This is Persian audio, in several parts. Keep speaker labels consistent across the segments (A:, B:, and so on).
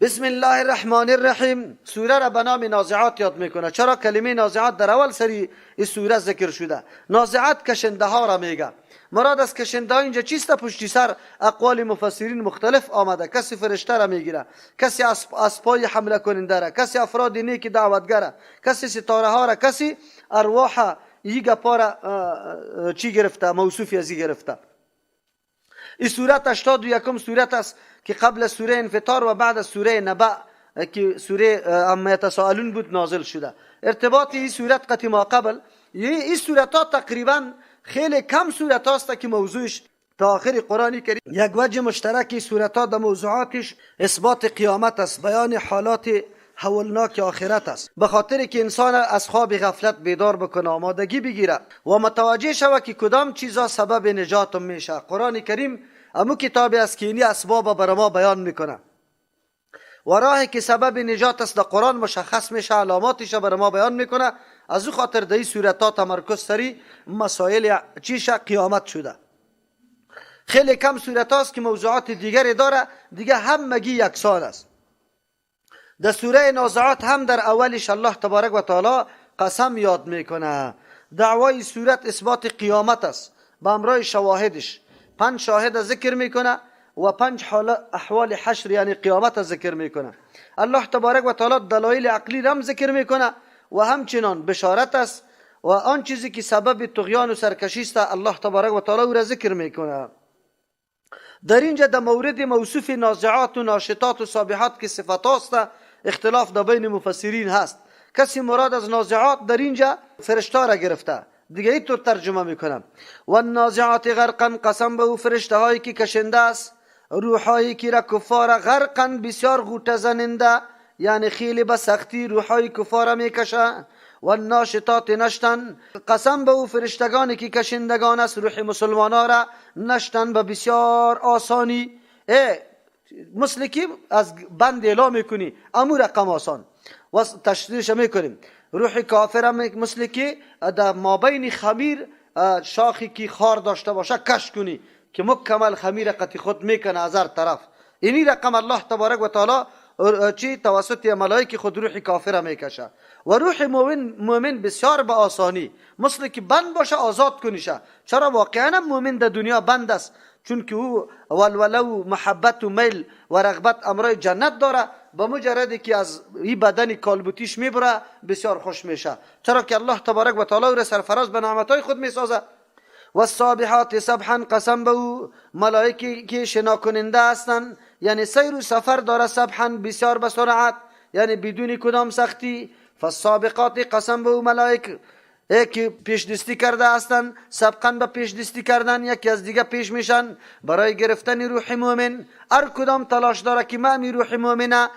A: بسم الله الرحمن الرحیم. سوره را به نام نازعات یاد میکنه. چرا کلمه نازعات در اول سری این سوره ذکر شده؟ نازعات کشنده ها را میگه. مراد از کشنده ها اینجا چیست؟ پشتی سر اقوال مفسرین مختلف آمده. کسی فرشته را میگیره، کسی اسبای حمله کننده را، کسی افراد نیک دعوتگره، کسی ستاره ها را، کسی ارواح ایگا پارا چی گرفته، موصوفی ازی گرفته. این سورت 81 سورت است که قبل سوره انفطار و بعد سوره نبأ که سوره اما یتساءلون بود نازل شده. ارتباط این سورت قطع ما قبل، این سورت ها تقریبا خیلی کم سورت هاست که موضوعش تا آخر قرآن کریم یک وجه مشترک سورت ها در موضوعاتش اثبات قیامت است، بیان حالات هولناک آخرت است، به خاطر که انسان از خواب غفلت بیدار بکنه، آمادگی بگیره و متوجه شوه که کدام چیزا سبب نجات میشه. قرآن کریم امو کتابی است که اینی اسباب بر ما بیان میکنه و راهی که سبب نجات است در قرآن مشخص میشه، علاماتش بر ما بیان میکنه. از او خاطر در این صورت ها تمرکز سری مسائل چیشه قیامت شده. خیلی کم صورت هاست که موضوعات دیگری داره، دیگه همگی یکسان است. در سوره نازعات هم در اولش الله تبارک و تعالی قسم یاد میکنه. دعوای صورت اثبات قیامت است با امرای شواهدش. 5 شاهد ذکر میکنه و 5 احوال حشر یعنی قیامت ذکر میکنه. الله تبارک و تعالی دلایل عقلی هم ذکر میکنه و همچنان بشارت است و آن چیزی که سبب طغیان و سرکشی است الله تبارک و تعالی او را ذکر میکنه. در اینجا در مورد موصوف نازعات و ناشطات و سابحات که صفات است اختلاف در بین مفسرین هست. کسی مراد از نازعات در اینجا فرشته را گرفته، دیگه اینطور ترجمه میکنم و النازعات غرقا، قسم به او فرشته هایی که کشنده است، روحایی که را کفار غرقا بسیار غوطه زننده، یعنی خیلی به سختی روحای کفار میکشه. و الناشطات نشتن، قسم به او فرشتگانی که کشندگان است روح مسلمانان را نشتن به بسیار آسانی. مثل که از بند اعلام میکنی امو رقم آسان و تشریحش میکنیم. روح کافر مثل که در مابین خمیر شاخی که خار داشته باشه کش کنی که مکمل خمیر قطی خود میکنه از هر طرف. اینی رقم الله تبارک و تعالی چی توسط ملائکه خود روح کافر میکشه. و روح مؤمن بسیار به آسانی مثل که بند باشه آزاد کنیشه. چرا؟ واقعا مؤمن در دنیا بند است، چون که او ولو محبت و میل و رغبت امرای جنت داره. با مجردی که از این بدن کالبوتیش میبره بسیار خوش میشه، چرا که الله تبارک و تعالی را سرفراز به نعمتهای خود میسازه. و السابحات سبحا، قسم به او ملائکه که شنا کننده هستند، یعنی سیر و سفر داره سبحا بسیار به سرعت، یعنی بدون کدام سختی. فالسابقات، قسم به او ملائکه که پیش دستی کرده هستند، سبقا به پیش دستی کردن یکی از دیگه پیش میشن برای گرفتن روح مؤمن. هر کدام تلاش داره که من روح مؤمنه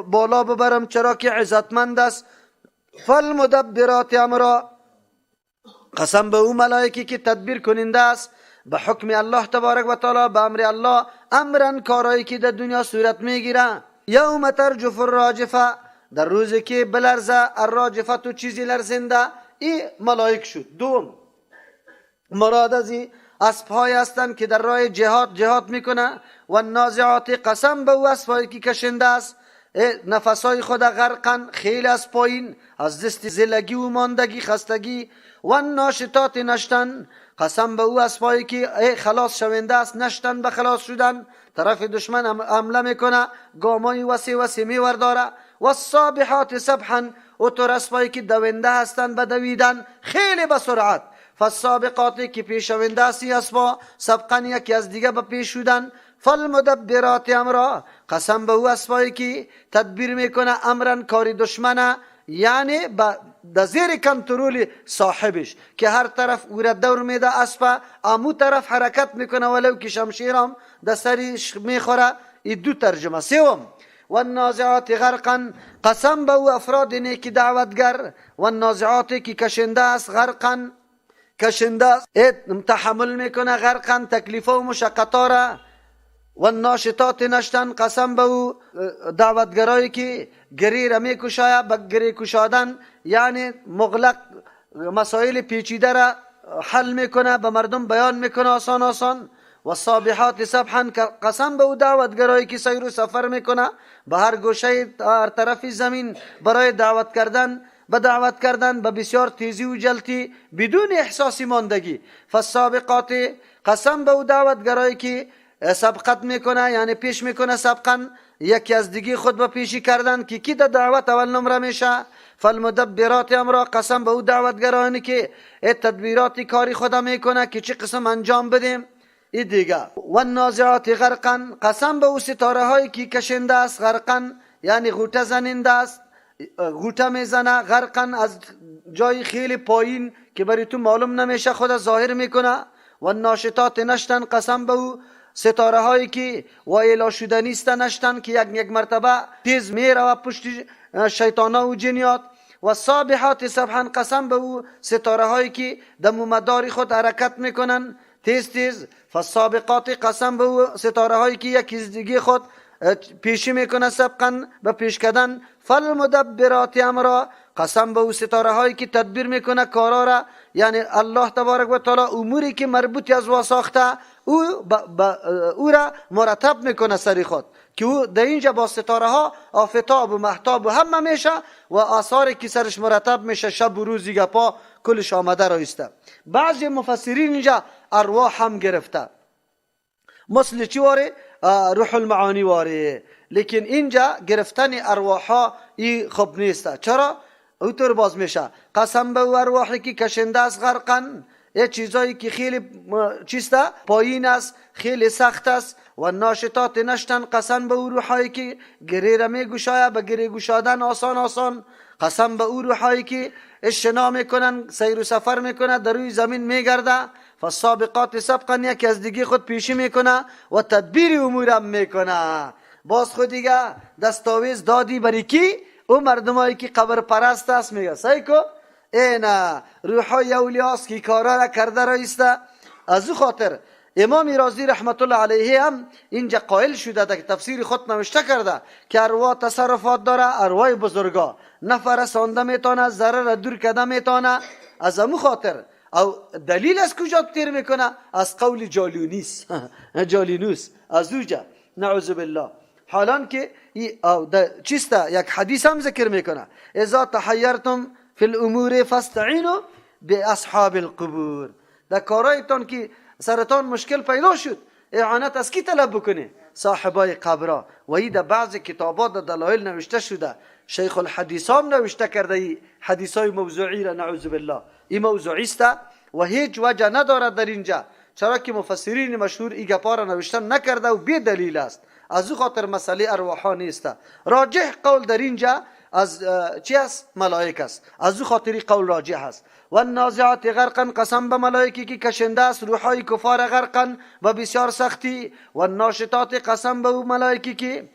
A: بالا ببرم، چرا که عزتمند است. فالمدبرات امرا، قسم به او ملائکه که تدبیر کننده است به حکم الله تبارک و تعالی، به امر الله، امرن کارایی که در دنیا صورت میگیره. یوم ترجف الراجفه، در روزی که بلرزه الراجفه تو چیزی لرزنده. این ملائک شد. دوم مراد از این اسب‌های هستند که در راه جهاد میکنه. و النازعات، قسم به او اسب‌هایی که کشنده است نفسای خود غرقن خیلی از پایین از دست زلگی و ماندگی خستگی. و الناشطات نشتن، قسم به او اسب‌هایی که خلاص شونده است، نشتن به خلاص شدن، طرف دشمن حمله میکنه گامای وسیع میورداره. و السابحات سبحا، و تو اسبایی که دونده هستند به دویدن خیلی به سرعت. فالسابقاتی که پیشونده است اسبا سبقا یکی از دیگه به پیش شدن. فالمدبرات امرا، قسم به او اسبایی که تدبیر میکنه امرن کاری دشمنه، یعنی در زیر کنترل صاحبش که هر طرف او را دور میده اسبا امو طرف حرکت میکنه ولو که شمشیرم در سرش میخوره. این دو ترجمه. سوم و النازعات غرقا، قسم به او افراد نیک دعوتگر. و النازعات که کشنده است غرقا، کشنده است تحمل میکنه غرقا تکلیف و مشقتا را. و الناشطات نشتن، قسم به او دعوتگرایی که گری را میکشاید به گری کشادن، یعنی مغلق مسائل پیچیده را حل میکنه به مردم بیان میکنه آسان. و الصابحات سبحا قسم به او دعوتگرایی که سیر و سفر میکنه به هر گوشه هر طرف زمین برای دعوت کردن به بسیار تیزی و جلتی بدون احساس ماندگی. فالسابقات قسم به او دعوتگرایی که سبقت میکنه، یعنی پیش میکنه سبقا یکی از دیگه خود به پیشی کردن که کی در دعوت اول نمره میشه. فالمدبرات امرا قسم به او دعوتگرانی که تدبیرات کاری خدا میکنه که چه قسم انجام بدیم. این دیگه. و النازعات غرقا قسم به او ستاره هایی که کشنده است، غرقا یعنی غوطه زننده است، غوطه میزنه، غرقا از جای خیلی پایین که برای تو معلوم نمیشه خدا ظاهر میکنه. و الناشطات نشتن قسم به او ستاره هایی که وایلا شده نیست نشتن که یک مرتبه تیز میره و پشت شیطانا و جنیات. و صابحات سبحا قسم به او ستاره هایی که در مدار خود حرکت میکنن تیز. فالسابقات قسم به او ستاره هایی که یکی دیگه خود پیشی میکنه سبقا به پیش کردن. فالمدبرات امرا قسم به او ستاره هایی که تدبیر میکنه کارا را، یعنی الله تبارک و تعالی اموری که مربوط از وا ساخته او را مرتب میکنه سری خود که او در اینجا با ستاره ها آفتاب و محتاب و همه میشه و آثاری که سرش مرتب میشه شب و روزی گپا کلش آمده رایسته. بعضی مفسرین اینجا ارواح هم گرفته، مثل چی واره؟ روح المعانی واره. لیکن اینجا گرفتن ارواح ها ای خوب نیسته. چرا؟ اوطور باز میشه قسم به ارواحی که کشنده است غرقا، یه چیزایی که خیلی چیسته پایین است، خیلی سخت است. و ناشطات نشتن قسم به او روحایی که گره را میگشاید، به گره گشادن آسان. قسم به او روحایی که اشنا میکنن، سیر و سفر میکنن، در روی زمین میگرده. فالسابقات سبقا یکی از دیگه خود پیشی میکنه و تدبیر امورم میکنه. باز خود دیگه دستاویز دادی برای کی؟ او مردمایی که قبر پرست است میگه سایکو اینا روحای اولیاست که کارا را کرده رایسته. از او خاطر امام رازی رحمت الله علیه هم اینجا قائل شده که تفسیر خود نوشته کرده که ارواح تصرفات داره، ارواح بزرگا نفع رسانده میتونه، ضرر را دور کرده میتونه. از امو خاطر او دلیل از کجا تیر میکنه؟ از قول جالینوس از اوجا نعوذ بالله. حالان که چیسته یک حدیث هم ذکر میکنه اذا تحیرتم فی الامور فاستعینوا باصحاب القبور. در کارایتان که سرطان مشکل پیدا شد اعانت از کی طلب بکنه؟ صاحبای قبرها. و این در بعض کتابات دلایل نوشته شده، شیخ الحدیث هم نوشته کرده ای حدیثای موضوعی را نعوذ بالله. این موضوعی است و هیچ وجه ندارد در اینجا، چرا که مفسرین مشهور این گپا را نوشتن نکرده و بی دلیل است. از او خاطر مسئله ارواح نیست. راجح قول در اینجا از چی است؟ ملائک است. از او خاطری قول راجح است. و النازعات غرقا قسم به ملائکی که کشنده است روحای کفار غرقا و بسیار سختی. و الناشطات قسم به ملائکی که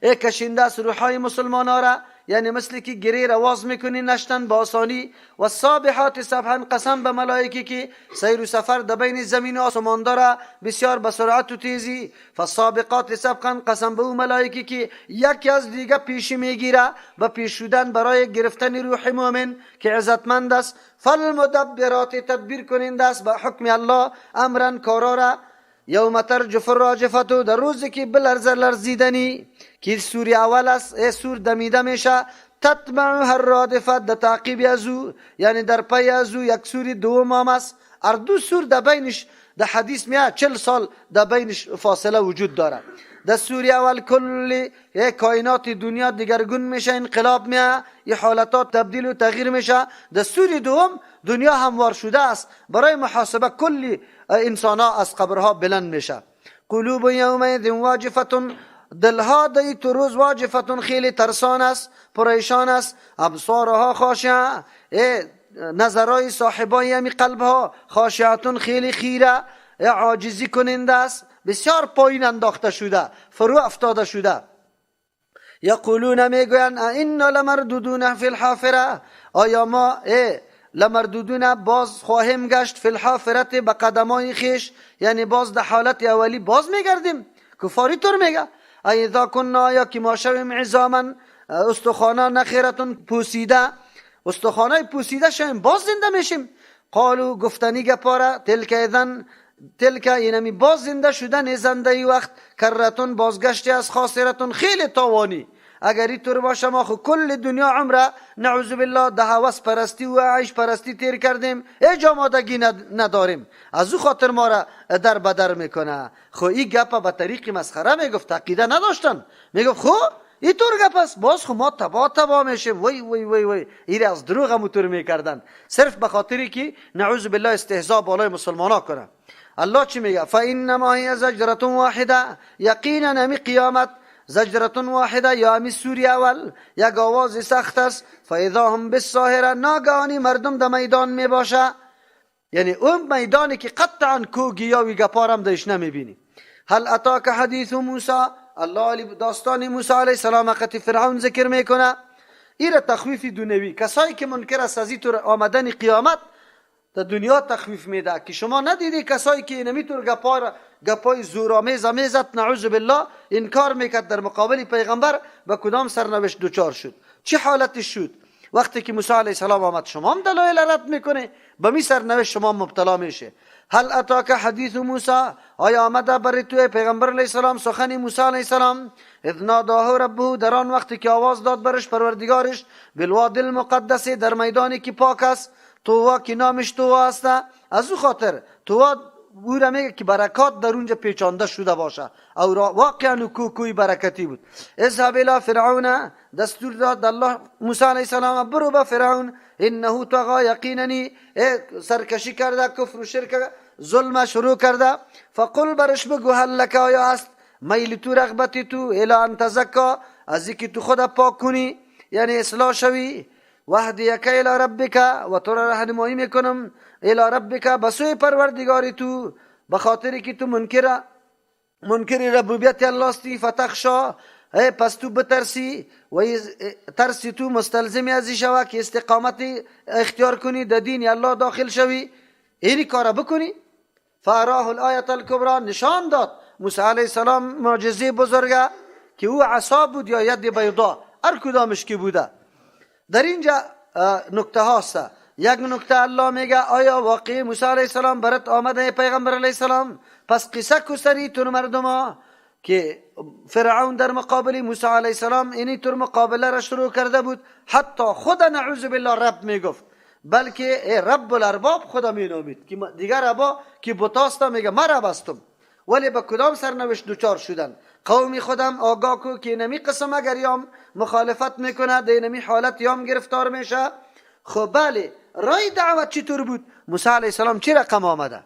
A: کشنده است روحای مسلمان را، یعنی مثل که گره رواز میکنی نشتن با آسانی. و الصابحات سبحا قسم به ملائکی که سیر و سفر در بین زمین و آسمان داره بسیار به سرعت و تیزی. فالسابقات سبقا قسم به ملائکی که یکی از دیگه پیشی میگیره به پیش شدن برای گرفتن روح مؤمن که عزتمند است. فالمدبرات تدبیر کننده است به حکم الله امرا کارا. یوم ترجف الراجفه در روزی که بلرزه لرزیدنی که سوری اول است سور دمیده میشه. تتبعها الرادفه در تعقیب ازو، یعنی در پی ازو یک سوری دوم هم است. اردو سور در بینش در حدیث میاد 40 سال در بینش فاصله وجود داره. در سوری اول کل کائنات دنیا دیگرگون میشه، انقلاب میاد، یه حالتات تبدیل و تغییر میشه. در سوری دوم دنیا هموار شده است، برای محاسبه کلی انسان ها از قبرها بلند میشه. قلوب یومئذ واجفه دلها در این روز واجفه خیلی ترسان است، پریشان است. ابصارها خاشعه نظرهای صاحبای همی قلبها خاشعتون خیلی خیره عاجزی کننده است، بسیار پایین انداخته شده، فرو افتاده شده. یقولون میگویند اینا لمردودون فی الحافره، آیا ما لمردودون باز خواهیم گشت فی الحافرت به قدمای خیش، یعنی باز در حالت اولی باز میگردیم. کفاری طور میگه اذا کنا، آیا که ما شویم عظاما استخوانه نخیرتون پوسیده، استخوانه پوسیده شویم باز زنده میشیم. قالو گفتنی گپاره تلک اذن تلک اینمی باز زنده شدن زنده ای وقت کرتون بازگشتی از خاسرتون خیلی تاوانی. اگر اینطور باشه ما خو کل دنیا عمره نعوذ بالله ده هوس پرستی و عیش پرستی تیر کردیم، هیچ آمادگی نداریم، از او خاطر ما را در بدر میکنه. خو این گپ به طریق مسخره میگفت، عقیده نداشتن، میگفت خو اینطور گپ است، باز خو ما تبا میشه. وای وای وای وای این از دروغ همونطور میکردن، صرف به خاطری که نعوذ بالله استهزاء بالای مسلمانا کنه. الله چی میگه؟ فانما هی زجرة واحده، یقینا نمی قیامت زجرة واحده یا همی سوری اول یک آواز سخت است. فاذا هم بالساهره، ناگهانی مردم در میدان میباشه، یعنی اون میدانی که قطعا کوگیا و گپارم درش نمیبینی. هل اتاک حدیث موسی، الله داستان موسی علیه السلام وقتی فرعون ذکر میکنه، این تخویف دنیوی. کسایی که منکر است از اینطور آمدن قیامت در دنیا تخویف میده که شما ندیدی کسایی که نمیتور گپای زورآمیز میزد نعوذ بالله انکار میکرد در مقابل پیغمبر، به کدام سرنوشت دوچار شد، چه حالتش شد وقتی که موسی علیه السلام آمد. شما هم دلایل رد میکنه، به می سرنوشت شما مبتلا میشه. هل اتاک حدیث موسی، آیا آمده بر تو پیغمبر علیه السلام سخن موسی علیه السلام؟ اذ ناداه ربه، در آن وقتی که آواز داد برش پروردگارش، بالوادی المقدس، در میدانی که پاک است، طوا که نامش طوا است. از او خاطر طوا او را میگه که برکات در اونجا پیچانده شده باشه، او واقعا کوی برکتی بود. اذهب الى فرعون، دستور داد الله موسی علیه السلام برو به فرعون، انه طغى، یقیننی سرکشی کرده، کفر و شرک ظلم شروع کرده. فقل برش بگو هل لک، آیا است میل تو رغبت تو، الی ان تزکا، از اینکه تو خود پاک کنی یعنی اصلاح شوی، وحدیک الی ربک، و تو را راهنمایی میکنم الی ربک، بسوی پروردگاری تو، بخاطری که تو منکر ربوبیت الله استی. فتخشا، پس تو بترسی، و ترسی تو مستلزمی ازی شوه که استقامتی اختیار کنی در دین الله داخل شوی، اینی کارا بکنی. فاراه الآیت الکبرى، نشان داد موسی علیه السلام معجزه بزرگه که او عصا بود یا ید بیضا، هر کدامش که بوده. در اینجا نکته هاست. یک نکته الله میگه آیا واقعی موسی علیه السلام برات آمده پیغمبر علیه السلام؟ پس قصه کسری تون مردم ها که فرعون در مقابل موسی علیه السلام اینی طور مقابله را شروع کرده بود، حتی خود نعوذ بالله رب میگفت، بلکه رب الارباب خدا مینامید که دیگر ربا که بتاستا میگه من رب هستم. ولی به کدام سرنوشت دوچار شدن؟ قومی خودم آگاه کو که نمی قسم اگر یام مخالفت میکنه در نمی حالت یام گرفتار میشه. خب بله، رای دعوت چطور بود؟ موسی علیه السلام چه رقم آمده؟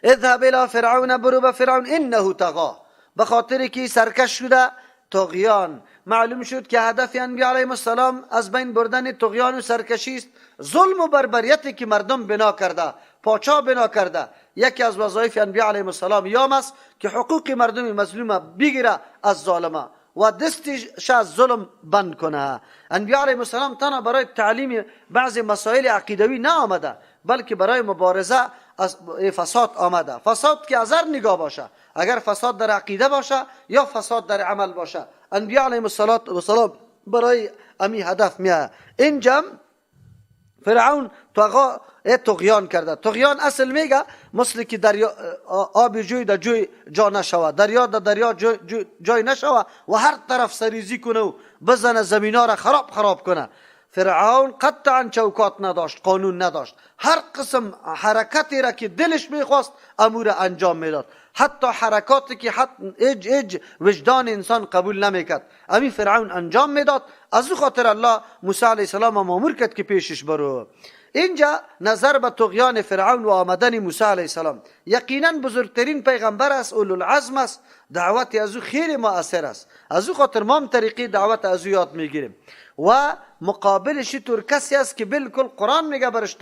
A: اذهب الى فرعون، برو به فرعون، انه طغى، به خاطر که سرکش شده، طغیان. معلوم شد که هدف انبیاء علیهم السلام از بین بردن طغیان و سرکشی است. ظلم و بربریتی که مردم بنا کرده، پاچا بنا کرده، یکی از وظایف انبیاء علیهم السلام یام است که حقوق مردم مظلومه بگیره از ظالمه و دستش از ظلم بند کنه. انبیاء علیهم السلام تنها برای تعلیم بعض مسائل عقیدوی نه آمده، بلکه برای مبارزه از فساد آمده. فساد که از هر نگاه باشه، اگر فساد در عقیده باشه یا فساد در عمل باشه، انبیاء علیهم السلام برای امی هدف میاد. اینجا فرعون طغیان کرده. طغیان اصل میگه مثل که دریا آب جوی در جوی جا نشوه، دریا در دریا جای نشوه و هر طرف سریزی کنه و بزنه زمینا را خراب کنه. فرعون قطعا چوکات نداشت، قانون نداشت، هر قسم حرکتی را که دلش میخواست امور انجام میداد، حتی حرکاتی که اج وجدان انسان قبول نمیکرد امی فرعون انجام میداد. از او خاطر الله موسی علیه السلام مامور کرد که پیشش برو. اینجا نظر به طغیان فرعون و آمدن موسی علیه السلام، یقینا بزرگترین پیغمبر است، اولوالعزم است، دعوت از او خیلی مؤثر است. از او خاطر ما هم طریقی دعوت از او یاد میگیریم. و مقابلش طور کسی است که بالکل قرآن میگه برش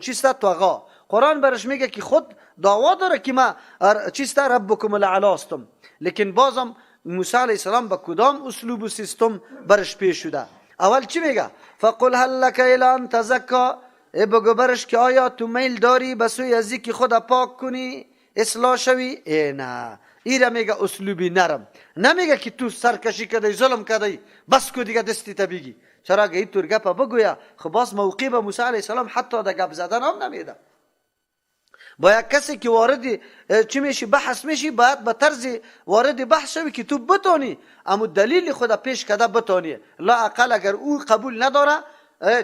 A: چیسته طغا، قرآن برش میگه که خود دعوا داره که ما چیسته ربکم الاعلی هستم، لیکن بازم موسی علیه السلام با کدام اسلوب و سیستم برش پیش شده؟ اول چی میگه؟ فقل هل لک الی ان تزکا، بگو برش که آیا تو میل داری بسوی ازی که خود پاک کنی، اصلاح شوی؟ نه، ایره میگه اسلوبی نرم، نمیگه که تو سرکشی کردی، ظلم کردی، بس کو دیگه دستی تا بگی. چرا که این طور گپا بگویا؟ خب باز موقع به موسی علیه السلام حتی در گپ زدن هم نمیده. با یک کسی که وارد چی میشی بحث میشی باید به طرز وارد بحث شوی که تو بتونی اما دلیل خود پیش کده بتونی، لا اقل اگر او قبول نداره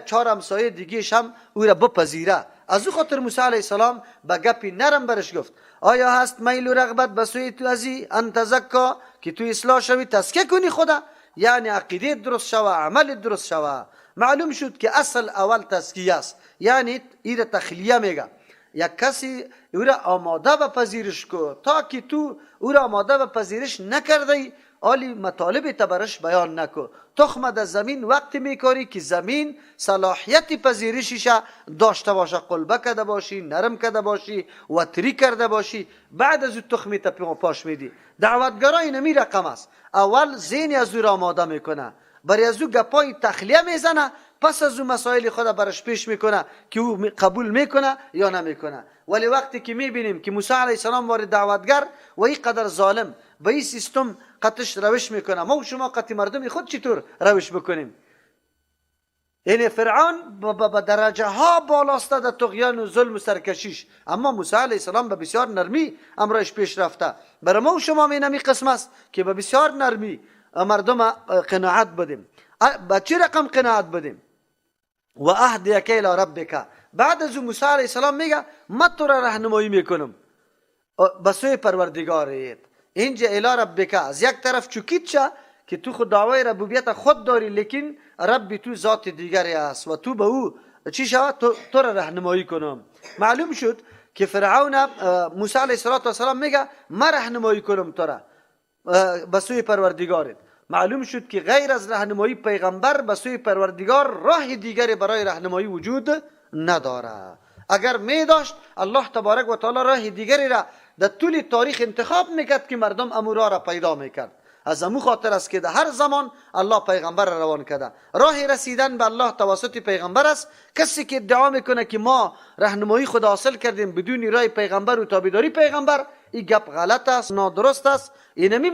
A: چهار همسایه دیگهش هم او را بپذیره. از او خاطر موسی علیه السلام به گپی نرم برش گفت آیا هست میل و رغبت به سوی تو ازی ان تزکا که تو اصلاح شوی تزکیه کنی خدا، یعنی عقیده درست شوه عمل درست شوه. معلوم شد که اصل اول تزکیه است، یعنی ایره تخلیه میگه یک کسی او را آماده به پذیرش کو، تا که تو او را آماده به پذیرش نکردی آلی مطالب تبرش بیان نکو. تخم در زمین وقتی میکاری که زمین صلاحیت پذیرشش داشته باشه، قلبه کده باشی، نرم کده باشی، وطری کرده باشی، بعد از او تخمی تا پاش میدی. دعوتگرا اینمی رقم است، اول ذهن از او را آماده میکنه، برای از او گپای تخلیه میزنه، پس از او مسائل خود برش پیش میکنه که او قبول میکنه یا نمیکنه. ولی وقتی که میبینیم که موسی علیه السلام وارد دعوتگر و این قدر ظالم به این سیستم قطش روش میکنه، ما و شما قطع مردم خود چطور روش بکنیم؟ یعنی فرعون به درجه ها بالاسته در طغیان و ظلم و سرکشیش، اما موسی علیه السلام به بسیار نرمی امرش پیش رفته. برای ما و شما اینمی قسم است که به بسیار نرمی مردم قناعت بدیم. به چه رقم قناعت بدیم؟ و اهدیک الی ربک. بعد از موسی علیه السلام میگه من تو را راهنمایی میکنم به سوی پروردگارت. اینجا الی ربک از یک طرف چوکید شه که تو خود دعوای ربوبیت خود داری، لیکن رب تو ذات دیگری است و تو به او چی شود تو را راهنمایی کنم. معلوم شد که فرعون موسی علیه السلام میگه من راهنمایی کنم تو را به سوی پروردگارت. معلوم شد که غیر از راهنمایی پیغمبر به سوی پروردگار راه دیگری برای راهنمایی وجود نداره. اگر می داشت الله تبارک و تعالی راه دیگری را در طول تاریخ انتخاب میکرد که مردم امورا را پیدا میکرد. از امو خاطر است که در هر زمان الله پیغمبر را روان کرده. راه رسیدن به الله توسط پیغمبر است. کسی که ادعا میکنه که ما راهنمایی خود حاصل کردیم بدون راه پیغمبر و تابعداری پیغمبر، این گپ غلط است، نادرست است. اینمی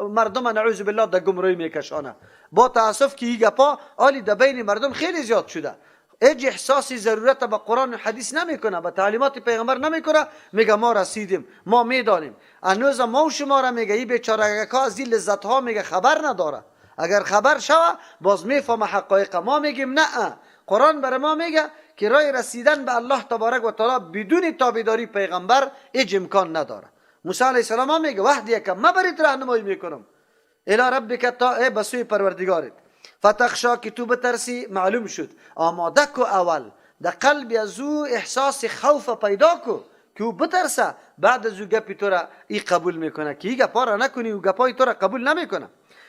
A: مردم نعوذ بالله در گمراهی میکشانه. با تاسف که این گپا آلی در بین مردم خیلی زیاد شده. هیچ احساسی ضرورت به قرآن و حدیث نمیکنه، به تعلیمات پیغمبر نمیکنه، میگه ما رسیدیم، ما میدانیم. هنوز ما و شما را میگه این بیچاره‌ها از این لذت ها میگه خبر نداره. اگر خبر شوه باز میفهمه حقایق. ما میگیم نه، قرآن برای ما میگه که راه رسیدن به الله تبارک و تعالی بدون تابعداری پیغمبر هیچ امکان نداره. موسی علیه السلام میگه وحدی که ما برات راهنمایی میکنم الی ربک تا به سوی پروردگارت فتخشا که تو بترسی. معلوم شد آماده کو اول در قلب از او احساس خوف پیدا کو که او بترسه، بعد از او گپی تو را ای قبول میکنه که ای گپا را نکنی و گپای تو را قبول نمیکنه.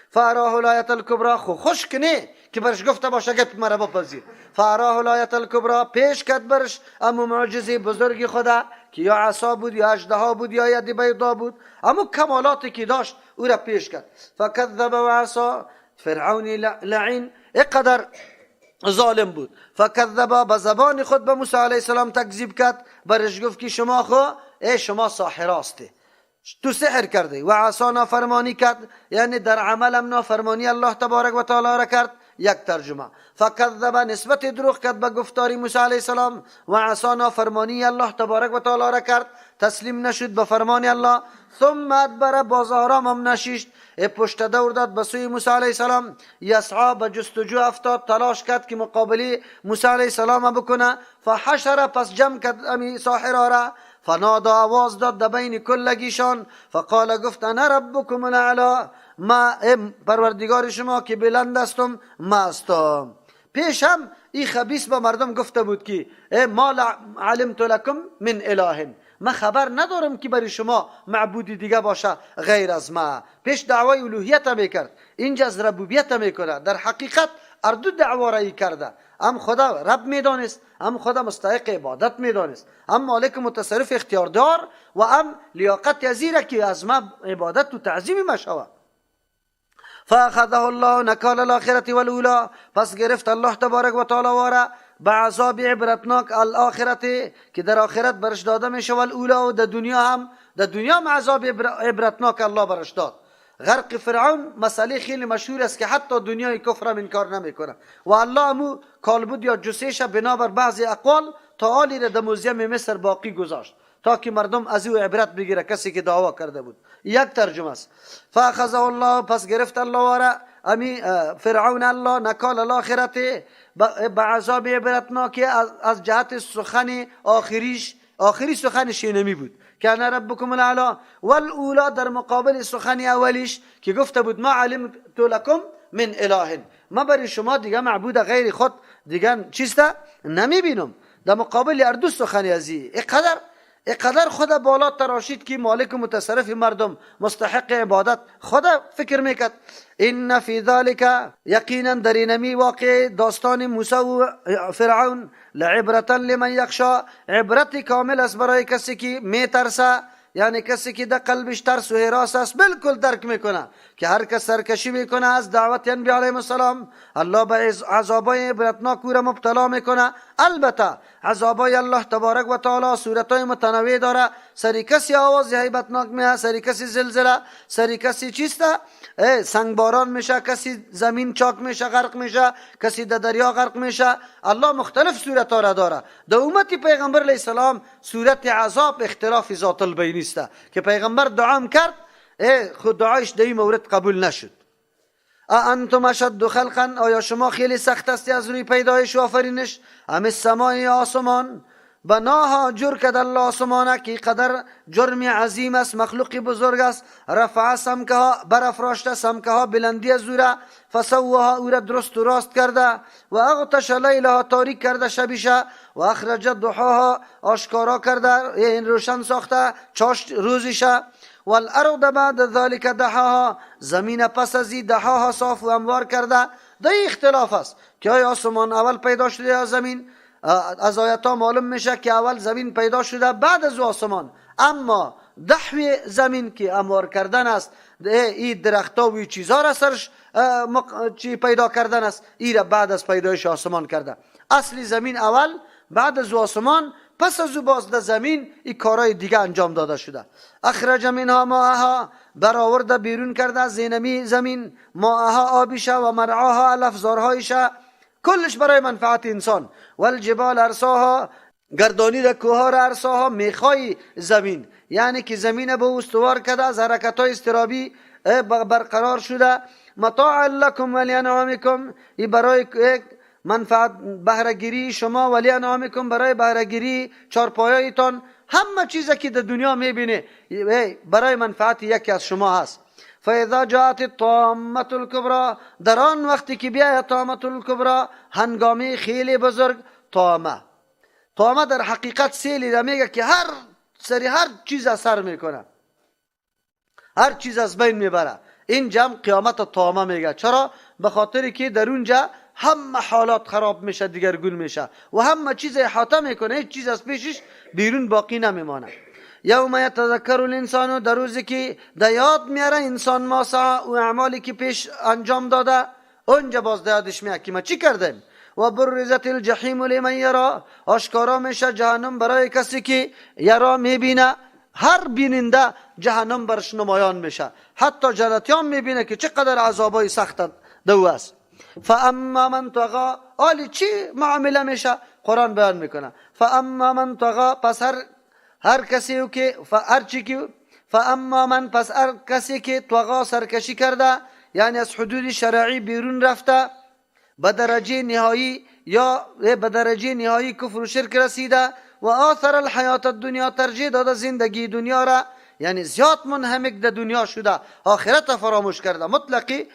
A: فاراه الایت الکبرى خوش کنه که برش گفته باشه گپ مرا بپذیر. فاراه الایت الکبرى پیش کد برش اما معجزه بزرگی خدا که یا عصا بود یا اژدها بود یا ید بیضا بود، اما کمالاتی که داشت او را پیش کرد. فکذب و عصا فرعون لعین اقدر ظالم بود. فکذب به زبان خود به موسی علیه السلام تکذیب کرد، برش گفت که شما ساحراسته، تو سحر کردی. و عصا نافرمانی کرد، یعنی در عملم نافرمانی الله تبارک و تعالی را کرد. یک ترجمه فکذب نسبت دروغ کرد به گفتاری موسی علیه السلام و عصا نافرمانی الله تبارک و تعالی را کرد، تسلیم نشد به فرمان الله. ثم ادبر باز آرام هم نشیشت، پشت دور داد به سوی موسی علیه السلام. یسعی به جستجو افتاد، تلاش کرد که مقابله موسی علیه السلام بکنه. فحشر پس جمع کرد امی ساحرا را. فنادا آواز داد در بین کلگیشان. فقال گفت انا ربکم الاعلی، ما پروردگار شما که بلند استم ما هستم. پیش هم این خبیث به مردم گفته بود که ما علمت لکم من اله، من خبر ندارم که برای شما معبودی دیگه باشه غیر از ما. پیش دعوای الوهیت میکرد، اینجا از ربوبیت میکنه. در حقیقت اردو دعوا رایی کرده، هم خدا رب میدانست، هم خدا مستحق عبادت میدانست، هم مالک متصرف اختیاردار و هم لیاقت یزیره که از ما عبادت و تعظیم ما شود. فاخذه الله نکال الاخرة والاولی، پس گرفت الله تبارک و تعالی واره به عذاب عبرتناک الاخرته که در آخرت برش داده میشه، و الاولی و در دنیا هم عذاب عبرتناک الله برش داد. غرق فرعون مسئله خیلی مشهور است که حتی دنیای کفر هم انکار نمیکنه و الله امو کالبد یا جسیش بنابر بعضی اقوال تعالی را در موزیم مصر باقی گذاشت تا که مردم از او عبرت بگیره کسی که دعوا کرده بود. یک ترجمه است. فاخذه الله، پس گرفت الله واره امی فرعون الله نکال الاخرت به عذاب عبرتناکی از جهت سخن آخری سخنش نمی بود که انا ربکم الاعلی، والاولا در مقابل سخن اولیش که گفته بود ما علمت لکم من اله، ما برای شما دیگه معبود غیر خود دیگه چیسته نمی بینم. در مقابل اردو سخن ازی اقدر خود بالا تراشید که مالک و متصرف مردم مستحق عبادت خود فکر میکرد. این فی ذالک، یقینا در اینمی واقع داستان موسی و فرعون، لعبرتا لمن یخشا، عبرت کامل است برای کسی که میترسه، یعنی کسی که در قلبش ترس و هراس است بالکل درک میکنه که هر کس سرکشی میکنه از دعوت انبیاء علیهم السلام الله به عذابای عبرتناک او را مبتلا میکنه. البته عذابای الله تبارک و تعالی صورتای متنوع داره، سری کسی آواز هیبتناک میه، سری کسی زلزله، سری کسی چیسته سنگباران میشه، کسی زمین چاک میشه غرق میشه، کسی در دریا غرق میشه. الله مختلف صورت ها را داره. در امت پیغمبر علیه السلام صورت عذاب اختلاف ذات البین است که پیغمبر دعا کرد خود دعایش در این مورد قبول نشد. انتم اشد خلقا، آیا شما خیلی سخت هستی از روی پیدایش و آفرینش؟ ام السماء، آسمان، بناها جور کرد الله آسمانه که قدر جرم عظیم است، مخلوقی بزرگ است. رفع سمکها، برافراشته سمکها بلندی از اوره، فسواها او را درست و راست کرده، و اغطش لیلها تاریک کرده شبیشه، و اخرج ضحاها آشکارا کرده این روشن ساخته چاشت روزیشه، والارض بعد ذلك دحاها، زمین پس از دحاها صاف و هموار کرده. در اختلاف است که آیا آسمان اول پیدا شده یا زمین. از آیات ها معلوم میشه که اول زمین پیدا شده بعد از آسمان، اما دحو زمین که هموار کردن است، این درخت ها و این چیزها را سرش پیدا کردن است، این را بعد از پیدایش آسمان کرده. اصلی زمین اول، بعد از آسمان، پس از او باز در زمین این کارهای دیگه انجام داده شده. اخرج منها ماءها، برآورده بیرون کرده زینمی زمین، ماءها آبیشه و مرعاها الافزارهایشه، کلش برای منفعت انسان. والجبال ارساها، گردانی کوها را ارساها، میخای زمین، یعنی که زمین به استوار کرده، از حرکت های استرابی برقرار شده. متاع لکم ولانعامکم، این برای منفعت بهرهگیری شما، ولی انعامکم برای بهرهگیری چارپایایتان، همه چیزی که در دنیا میبینه برای منفعت یکی از شما هست. فاذا جاءت الطامه الكبرى، در آن وقتی که بیاید طامه الكبرى، هنگامی خیلی بزرگ. طامه در حقیقت سیلی را میگه که هر چیز اثر میکنه، هر چیز از بین میبره. این جمع قیامت طامه میگه. چرا؟ به خاطری که در اونجا همه حالات خراب میشه، دیگرگون میشه و همه چیز احاطه میکنه، هیچ چیز از پیشش بیرون باقی نمیمانه. یوم یتذکر الانسان، در روزی که در یاد میاره انسان ما سعی و اعمالی که پیش انجام داده، اونجا باز یادش میاد که ما چی کردیم. و برزت الجحیم لمن یرا، آشکارا میشه جهنم برای کسی که یرا میبینه. هر بیننده جهنم برش نمایان میشه، حتی جنتیان میبینه که چقدر عذابای سخت دو است. فاما من طغى، آلی چی معامله میشه؟ قرآن بیان میکنه فاما من طغى، پس هر کسی که فاما من، پس هر کسی که طغى سرکشی کرده، یعنی از حدود شرعی بیرون رفته، به درجه نهایی یا به درجه نهایی کفر و شرک رسیده، و آثر الحیات الدنیا، ترجیح داده زندگی دنیا را، یعنی زیاد منهمک در دنیا شده، آخرت فراموش کرده. مطلقی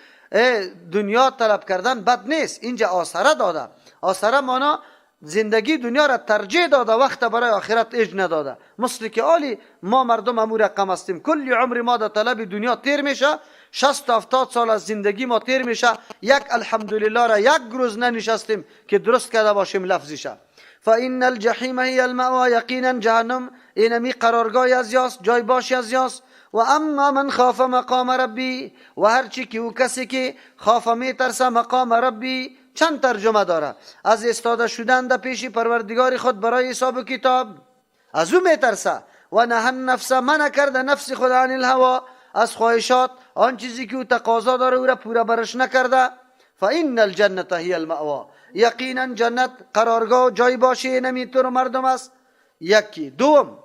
A: دنیا طلب کردن بد نیست، اینجا آثره داده. آثره مانا زندگی دنیا را ترجیح داده، وقت برای آخرت اج نداده. مثل که آلی ما مردم امور رقم هستیم، کلی عمر ما در طلب دنیا تیر میشه، 60-70 سال از زندگی ما تیر میشه، یک الحمدلله را یک روز ننشستیم که درست کرده باشیم لفظیشه. فإن الجحیم هی المأوى، یقینا جهنم اینمی قرارگاه از یاست، جای باشی از یاست. و اما من خاف مقام ربی، و هرچی که او کسی که خاف میترسه مقام ربی، چند ترجمه داره. از استاده شدن در پیش پروردگار خود برای حساب و کتاب، از او میترسه. و نه نفس، من کرده نفس خود عن الهوا، از خواهشات، آن چیزی که او تقاضا داره او را پورا برش نکرده. فإن الجنة هی المأوى، یقینا جنت قرارگاه جای باشی نمیتور مردم است. یکی. دوم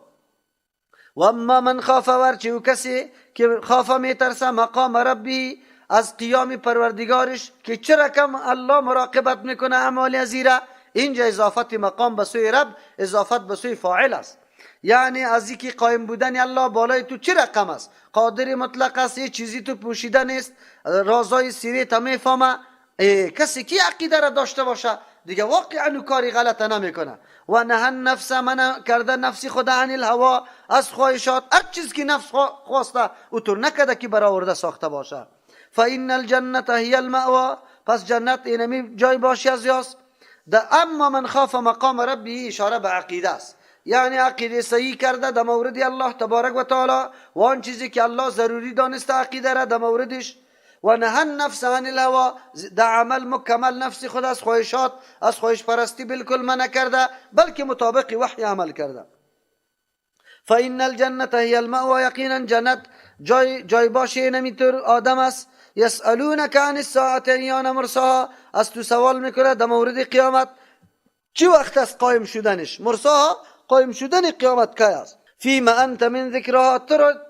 A: و اما من خاف ورچه او کسی که خاف میترسه مقام ربی، از قیام پروردگارش که چه رقم الله مراقبت میکنه اعمال ازیره. اینجا اضافت مقام به سوی رب اضافت به سوی فاعل است، یعنی از اینکه قایم بودن الله بالای تو چه رقم است، قادر مطلق است، یه چیزی تو پوشیده نیست، رازای سیره تا میفهمه. کسی که عقیده را داشته باشه دیگه واقعا کاری غلط نمیکنه. و نه نفس من کرده نفسی خود عن الهوا، از خواهشات هر چیز که نفس خواسته او طور نکده که برآورده ساخته باشه. فإن الجنة هي المأوى، پس جنت اینمی جای باشی از یاست. اما من خاف مقام ربی اشاره به عقیده است، یعنی عقیده صحیح کرده در مورد الله تبارک و تعالی و آن چیزی که الله ضروری دانسته عقیده را در موردش. و نه نفس عن الهوا، در عمل مکمل نفس خود از خواهشات از خواهش پرستی بالکل منع کرده، بلکه مطابق وحی عمل کرده. فإن الجنة هي المأوى، یقینا جنت جای باشه نمیتور آدم است. یسألونک عن الساعة ایان مرساها، از تو سوال میکنه در مورد قیامت چی وقت است قایم شدنش. مرساها قایم شدن قیامت کی است. فیما انت من ذکرها،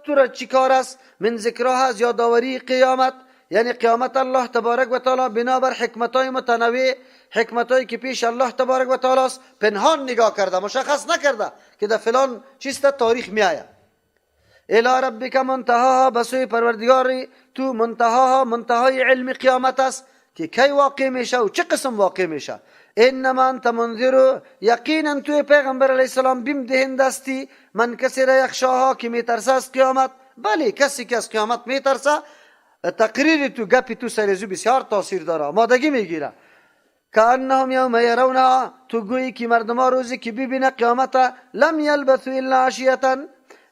A: تو را چی کار است من ذکرها از یادآوری قیامت، یعنی قیامت الله تبارک و تعالی بنابر حکمتای متنوع، حکمتایی که پیش الله تبارک و تعالی است پنهان نگاه کرده، مشخص نکرده که در فلان چیز تاریخ می آید. الی ربک منتهاها، بسوی پروردگاری تو منتهاها، منتهای علم قیامت است که کی واقع میشه و چه قسم واقع میشه. انما انت منذر، یقینا تو پیغمبر علیه السلام بیم دهنده استی من کسی را یخشاها که میترسه از قیامت. بله کسی که از قیامت میترسه تقریر تو گپی تو سرزو بسیار تاثیر داره، آمادگی میگیره. کانهم یوم یرونها، تو گویی که مردم ها روزی که ببینه قیامت لم یلبثوا الا عشیه،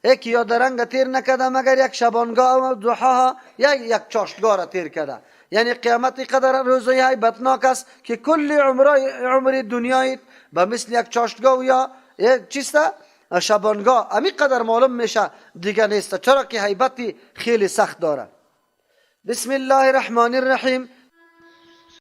A: یک یا درنگ تیر نکده مگر یک شبانگاه و ضحاها، یک چاشتگاه را تیر کده. یعنی قیامت قدر روزی هیبتناک است که کل عمر دنیای به مثل یک چاشتگاه یا یک چیسته شبانگاه امی قدر معلوم میشه دیگه نیست، چرا که هیبتی خیلی سخت داره. بسم الله الرحمن الرحیم.